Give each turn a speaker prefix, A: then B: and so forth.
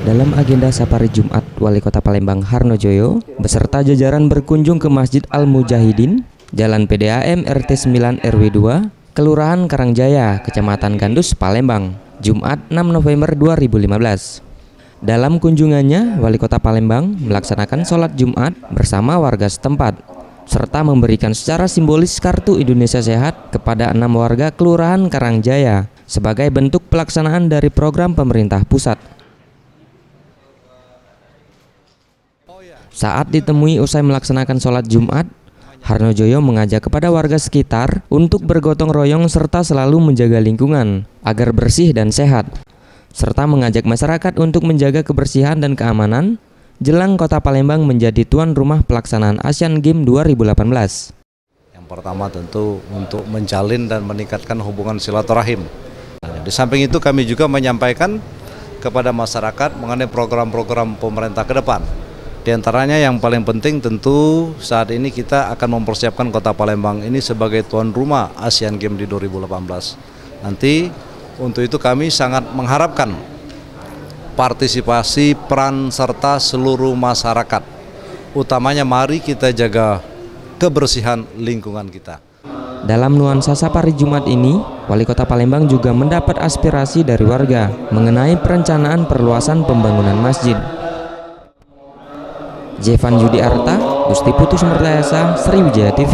A: Dalam agenda Safari Jumat, Wali Kota Palembang Harnojoyo beserta jajaran berkunjung ke Masjid Al-Mujahidin, Jalan PDAM RT 9 RW 2, Kelurahan Karangjaya, Kecamatan Gandus, Palembang, Jumat 6 November 2015. Dalam kunjungannya, Wali Kota Palembang melaksanakan sholat Jumat bersama warga setempat, serta memberikan secara simbolis kartu Indonesia Sehat kepada 6 warga Kelurahan Karangjaya sebagai bentuk pelaksanaan dari program pemerintah pusat. Saat ditemui usai melaksanakan sholat Jumat, Harnojoyo mengajak kepada warga sekitar untuk bergotong royong serta selalu menjaga lingkungan agar bersih dan sehat, serta mengajak masyarakat untuk menjaga kebersihan dan keamanan jelang Kota Palembang menjadi tuan rumah pelaksanaan Asian Games 2018.
B: Yang pertama tentu untuk menjalin dan meningkatkan hubungan silaturahim. Di samping itu kami juga menyampaikan kepada masyarakat mengenai program-program pemerintah ke depan. Di antaranya yang paling penting tentu saat ini kita akan mempersiapkan Kota Palembang ini sebagai tuan rumah Asian Games di 2018. Nanti untuk itu kami sangat mengharapkan partisipasi peran serta seluruh masyarakat. Utamanya mari kita jaga kebersihan lingkungan kita.
A: Dalam nuansa Safari Jumat ini, Wali Kota Palembang juga mendapat aspirasi dari warga mengenai perencanaan perluasan pembangunan masjid. Jevan Yudi Arta, Gusti Putus Mertayasa, Sriwijaya TV.